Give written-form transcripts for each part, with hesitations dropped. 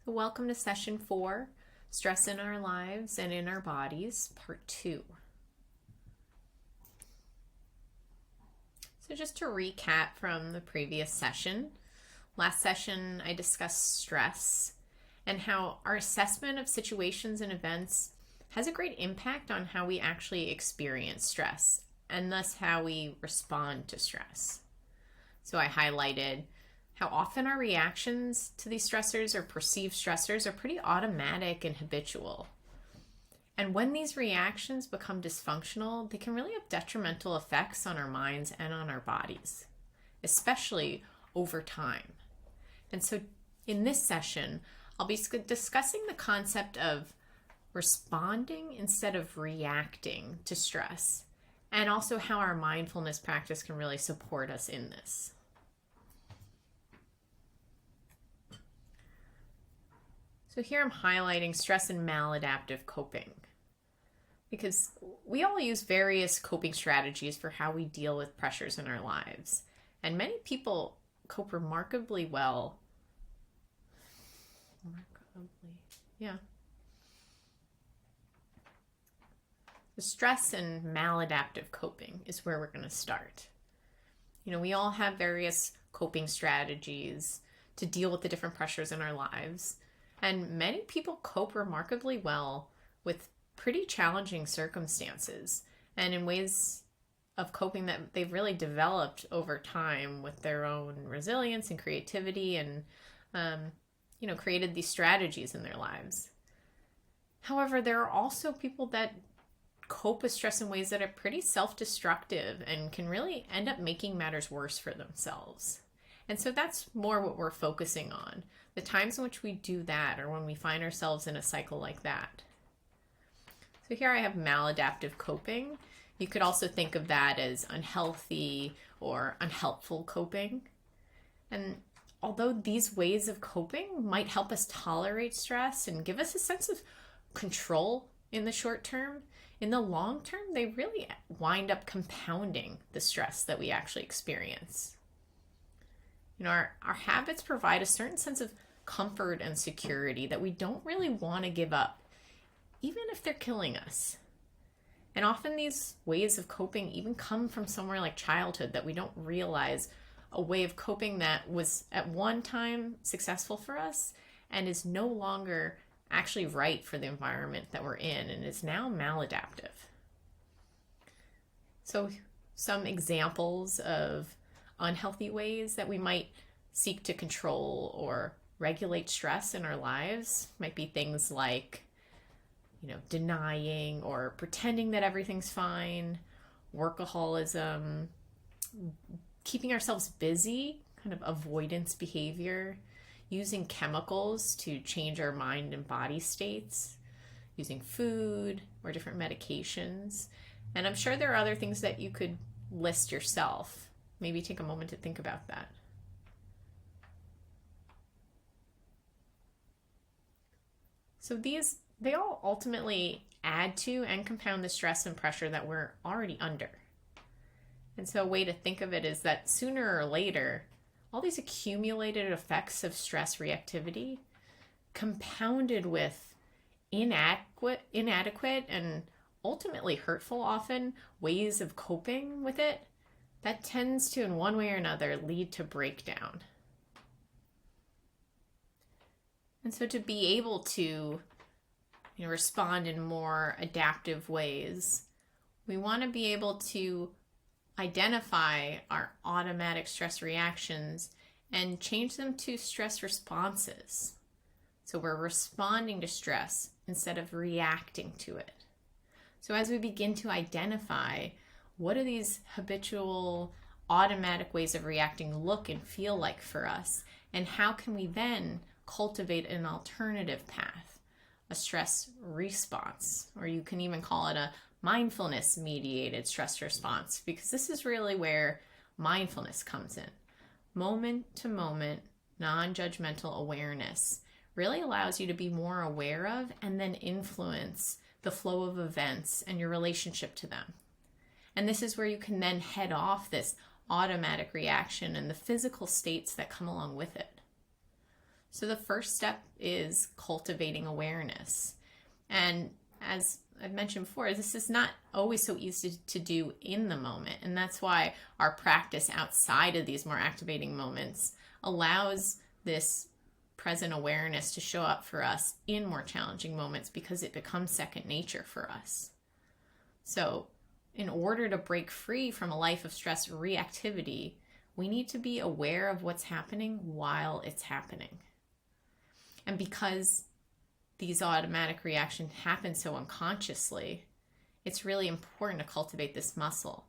Welcome to session 4, Stress in Our Lives and in Our Bodies, part 2. So just to recap from the previous session, last session I discussed stress and how our assessment of situations and events has a great impact on how we actually experience stress and thus how we respond to stress. So I highlighted how often our reactions to these stressors or perceived stressors are pretty automatic and habitual. And when these reactions become dysfunctional, they can really have detrimental effects on our minds and on our bodies, especially over time. And so in this session, I'll be discussing the concept of responding instead of reacting to stress, and also how our mindfulness practice can really support us in this. So here I'm highlighting stress and maladaptive coping, because we all use various coping strategies for how we deal with pressures in our lives. And many people cope remarkably well. The stress and maladaptive coping is where we're going to start. We all have various coping strategies to deal with the different pressures in our lives. And many people cope remarkably well with pretty challenging circumstances and in ways of coping that they've really developed over time with their own resilience and creativity and, created these strategies in their lives. However, there are also people that cope with stress in ways that are pretty self-destructive and can really end up making matters worse for themselves. And so that's more what we're focusing on. The times in which we do that or when we find ourselves in a cycle like that. So here I have maladaptive coping. You could also think of that as unhealthy or unhelpful coping. And although these ways of coping might help us tolerate stress and give us a sense of control in the short term, in the long term, they really wind up compounding the stress that we actually experience. Our habits provide a certain sense of comfort and security that we don't really want to give up, even if they're killing us. And often these ways of coping even come from somewhere like childhood that we don't realize a way of coping that was at one time successful for us and is no longer actually right for the environment that we're in and is now maladaptive. So some examples of unhealthy ways that we might seek to control or regulate stress in our lives might be things like, denying or pretending that everything's fine, workaholism, keeping ourselves busy, kind of avoidance behavior, using chemicals to change our mind and body states, using food or different medications. And I'm sure there are other things that you could list yourself. Maybe take a moment to think about that. So they all ultimately add to and compound the stress and pressure that we're already under. And so a way to think of it is that sooner or later, all these accumulated effects of stress reactivity, compounded with inadequate and ultimately hurtful often ways of coping with it, that tends to, in one way or another, lead to breakdown. And so to be able to respond in more adaptive ways, we want to be able to identify our automatic stress reactions and change them to stress responses. So we're responding to stress instead of reacting to it. So as we begin to identify what do these habitual, automatic ways of reacting look and feel like for us? And how can we then cultivate an alternative path, a stress response? Or you can even call it a mindfulness-mediated stress response, because this is really where mindfulness comes in. Moment-to-moment, non-judgmental awareness really allows you to be more aware of and then influence the flow of events and your relationship to them. And this is where you can then head off this automatic reaction and the physical states that come along with it. So the first step is cultivating awareness. And as I've mentioned before, this is not always so easy to do in the moment. And that's why our practice outside of these more activating moments allows this present awareness to show up for us in more challenging moments, because it becomes second nature for us. So in order to break free from a life of stress reactivity, we need to be aware of what's happening while it's happening. And because these automatic reactions happen so unconsciously, it's really important to cultivate this muscle.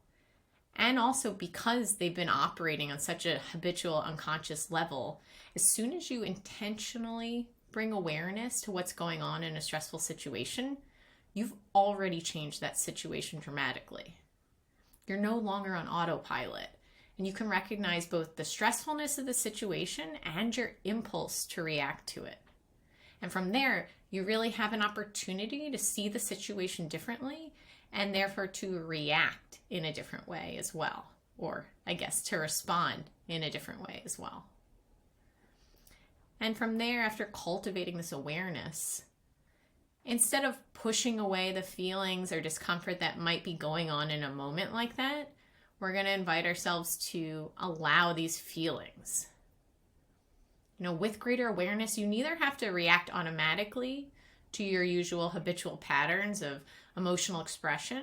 And also because they've been operating on such a habitual unconscious level, as soon as you intentionally bring awareness to what's going on in a stressful situation, you've already changed that situation dramatically. You're no longer on autopilot, and you can recognize both the stressfulness of the situation and your impulse to react to it. And from there, you really have an opportunity to see the situation differently, and therefore to react in a different way as well. Or I guess to respond in a different way as well. And from there, after cultivating this awareness, instead of pushing away the feelings or discomfort that might be going on in a moment like that, we're going to invite ourselves to allow these feelings. With greater awareness, you neither have to react automatically to your usual habitual patterns of emotional expression,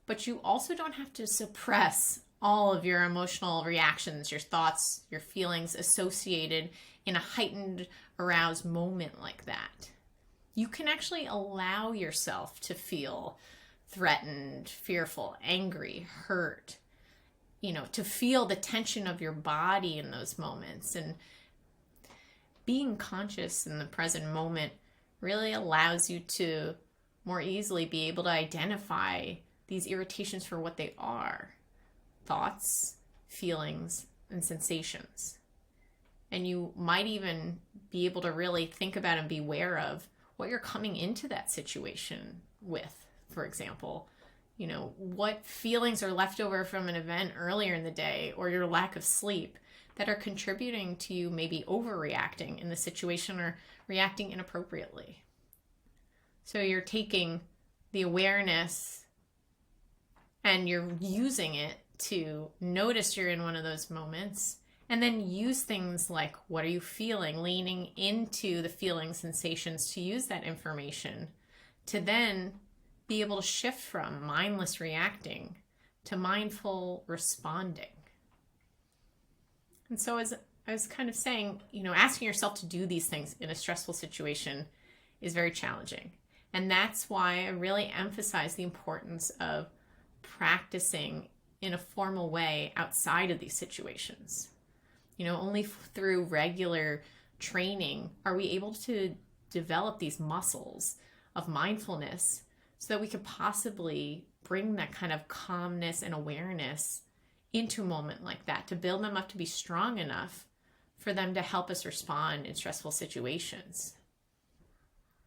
but you also don't have to suppress all of your emotional reactions, your thoughts, your feelings associated in a heightened, aroused moment like that. You can actually allow yourself to feel threatened, fearful, angry, hurt, to feel the tension of your body in those moments. And being conscious in the present moment really allows you to more easily be able to identify these irritations for what they are: thoughts, feelings, and sensations. And you might even be able to really think about and be aware of what you're coming into that situation with. For example, what feelings are left over from an event earlier in the day, or your lack of sleep, that are contributing to you maybe overreacting in the situation or reacting inappropriately. So you're taking the awareness and you're using it to notice you're in one of those moments, and then use things like, what are you feeling? Leaning into the feeling sensations to use that information to then be able to shift from mindless reacting to mindful responding. And so as I was kind of saying, asking yourself to do these things in a stressful situation is very challenging. And that's why I really emphasize the importance of practicing in a formal way outside of these situations. Only through regular training are we able to develop these muscles of mindfulness so that we could possibly bring that kind of calmness and awareness into a moment like that, to build them up to be strong enough for them to help us respond in stressful situations.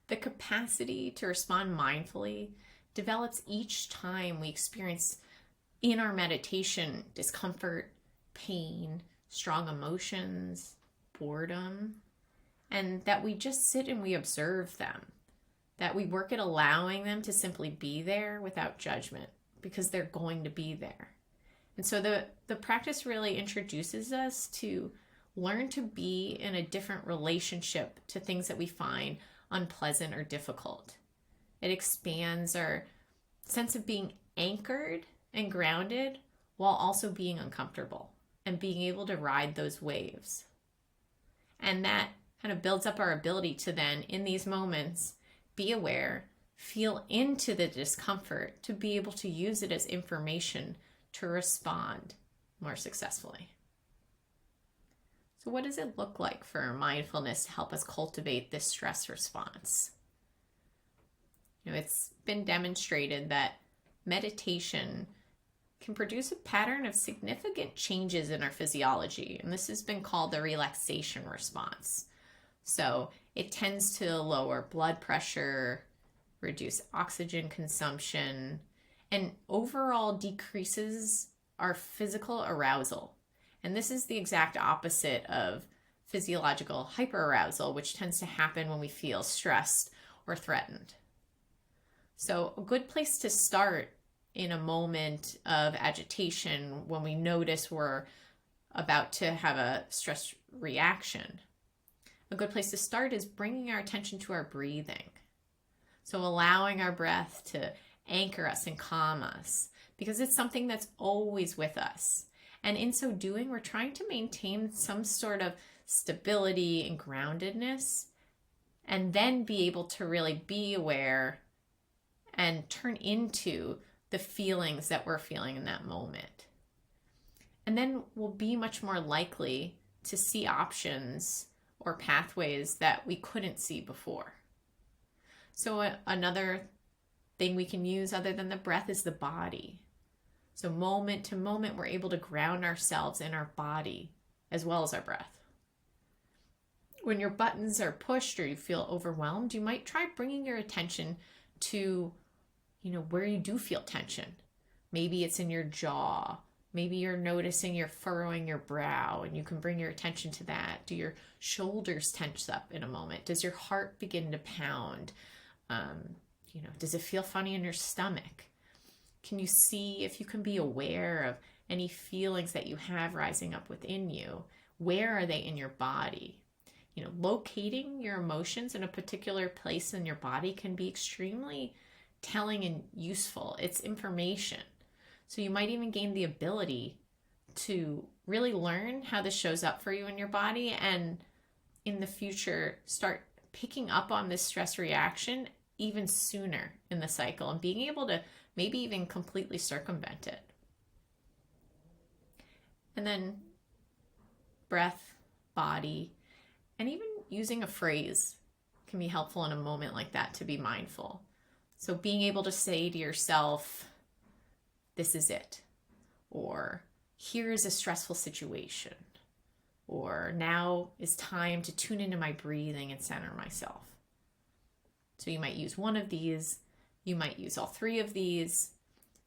The capacity to respond mindfully develops each time we experience in our meditation discomfort, pain, strong emotions, boredom, and that we just sit and we observe them, that we work at allowing them to simply be there without judgment, because they're going to be there. And so the practice really introduces us to learn to be in a different relationship to things that we find unpleasant or difficult. It expands our sense of being anchored and grounded while also being uncomfortable and being able to ride those waves. And that kind of builds up our ability to then, in these moments, be aware, feel into the discomfort to be able to use it as information to respond more successfully. So what does it look like for mindfulness to help us cultivate this stress response? It's been demonstrated that meditation can produce a pattern of significant changes in our physiology, and this has been called the relaxation response. So it tends to lower blood pressure, reduce oxygen consumption, and overall decreases our physical arousal. And this is the exact opposite of physiological hyperarousal, which tends to happen when we feel stressed or threatened. So a good place to start in a moment of agitation, when we notice we're about to have a stress reaction, a good place to start is bringing our attention to our breathing. So allowing our breath to anchor us and calm us, because it's something that's always with us. And in so doing, we're trying to maintain some sort of stability and groundedness, and then be able to really be aware and turn into the feelings that we're feeling in that moment. And then we'll be much more likely to see options or pathways that we couldn't see before. So another thing we can use other than the breath is the body. So moment to moment, we're able to ground ourselves in our body as well as our breath. When your buttons are pushed or you feel overwhelmed, you might try bringing your attention to, where you do feel tension. Maybe it's in your jaw. Maybe you're noticing you're furrowing your brow, and you can bring your attention to that. Do your shoulders tense up in a moment? Does your heart begin to pound? Does it feel funny in your stomach? Can you see if you can be aware of any feelings that you have rising up within you? Where are they in your body? Locating your emotions in a particular place in your body can be extremely telling and useful. It's information. So you might even gain the ability to really learn how this shows up for you in your body, and in the future start picking up on this stress reaction even sooner in the cycle and being able to maybe even completely circumvent it. And then breath, body, and even using a phrase can be helpful in a moment like that to be mindful. So being able to say to yourself, this is it, or here is a stressful situation, or now is time to tune into my breathing and center myself. So you might use one of these, you might use all three of these.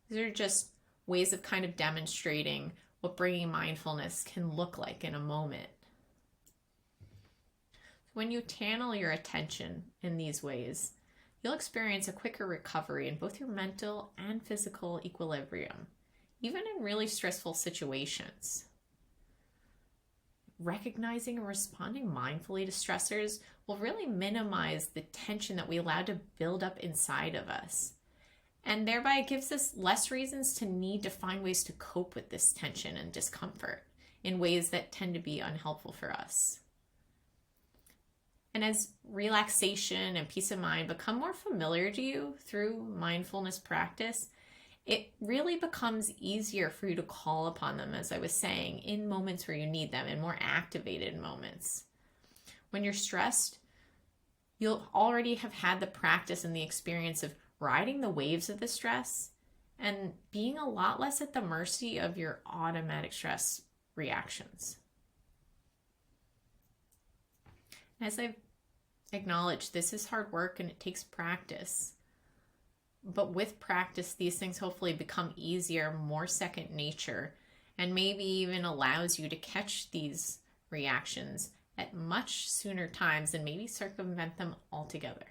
These are just ways of kind of demonstrating what bringing mindfulness can look like in a moment. When you channel your attention in these ways, you'll experience a quicker recovery in both your mental and physical equilibrium, even in really stressful situations. Recognizing and responding mindfully to stressors will really minimize the tension that we allow to build up inside of us. And thereby it gives us less reasons to need to find ways to cope with this tension and discomfort in ways that tend to be unhelpful for us. And as relaxation and peace of mind become more familiar to you through mindfulness practice, it really becomes easier for you to call upon them, as I was saying, in moments where you need them, in more activated moments. When you're stressed, you'll already have had the practice and the experience of riding the waves of the stress and being a lot less at the mercy of your automatic stress reactions. As I've acknowledged, this is hard work and it takes practice. But with practice, these things hopefully become easier, more second nature, and maybe even allows you to catch these reactions at much sooner times and maybe circumvent them altogether.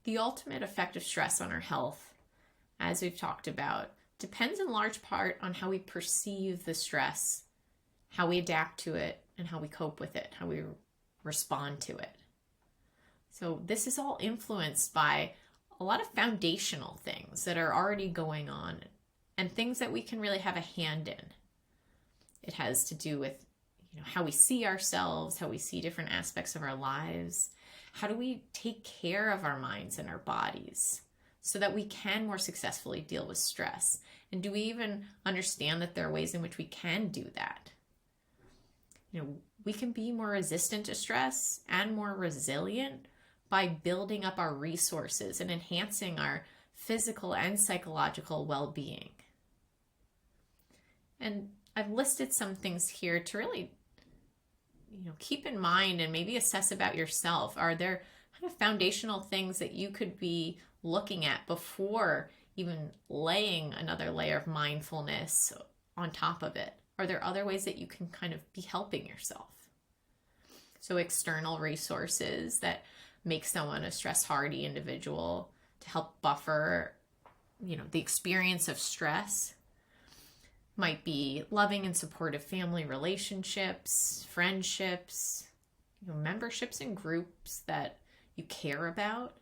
The ultimate effect of stress on our health, as we've talked about, depends in large part on how we perceive the stress, how we adapt to it, and how we cope with it, how we respond to it. So this is all influenced by a lot of foundational things that are already going on and things that we can really have a hand in. It has to do with how we see ourselves, how we see different aspects of our lives. How do we take care of our minds and our bodies so that we can more successfully deal with stress? And do we even understand that there are ways in which we can do that? We can be more resistant to stress and more resilient by building up our resources and enhancing our physical and psychological well-being. And I've listed some things here to really, keep in mind and maybe assess about yourself. Are there kind of foundational things that you could be looking at before even laying another layer of mindfulness on top of it? Are there other ways that you can kind of be helping yourself? So external resources that make someone a stress-hardy individual to help buffer, the experience of stress might be loving and supportive family relationships, friendships, memberships in groups that you care about.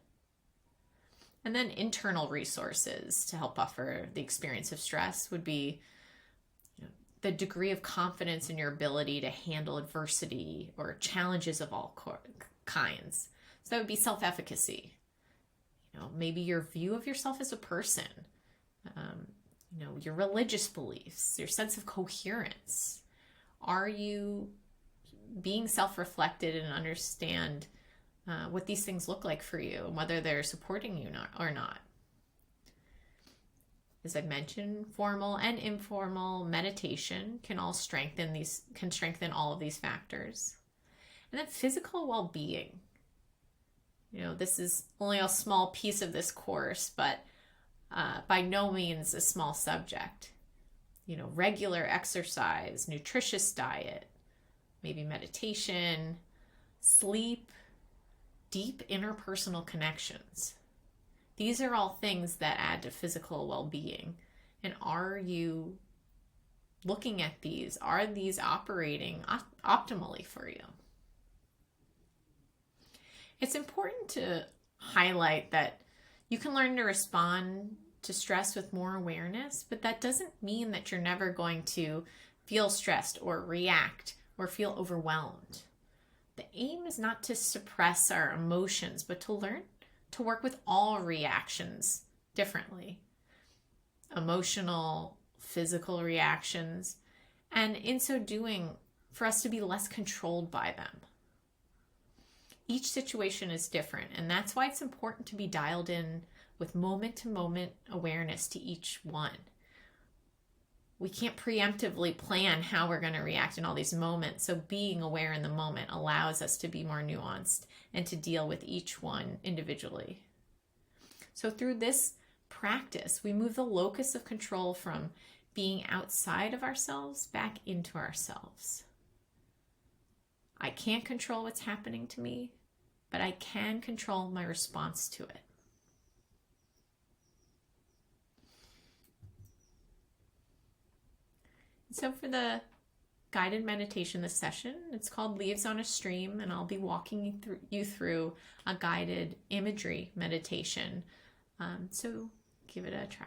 And then internal resources to help buffer the experience of stress would be the degree of confidence in your ability to handle adversity or challenges of all kinds. So that would be self-efficacy. Maybe your view of yourself as a person, your religious beliefs, your sense of coherence. Are you being self-reflected and understand what these things look like for you and whether they're supporting you or not? As I mentioned, formal and informal meditation can strengthen all of these factors. And then physical well-being. This is only a small piece of this course, but by no means a small subject. Regular exercise, nutritious diet, maybe meditation, sleep, deep interpersonal connections. These are all things that add to physical well-being. And are you looking at these? Are these operating optimally for you? It's important to highlight that you can learn to respond to stress with more awareness, but that doesn't mean that you're never going to feel stressed or react or feel overwhelmed. The aim is not to suppress our emotions, but to learn to work with all reactions differently. Emotional, physical reactions, and in so doing, for us to be less controlled by them. Each situation is different, and that's why it's important to be dialed in with moment-to-moment awareness to each one. We can't preemptively plan how we're going to react in all these moments, so being aware in the moment allows us to be more nuanced and to deal with each one individually. So through this practice, we move the locus of control from being outside of ourselves back into ourselves. I can't control what's happening to me, but I can control my response to it. So for the guided meditation this session, it's called Leaves on a Stream, and I'll be walking you through a guided imagery meditation. So give it a try.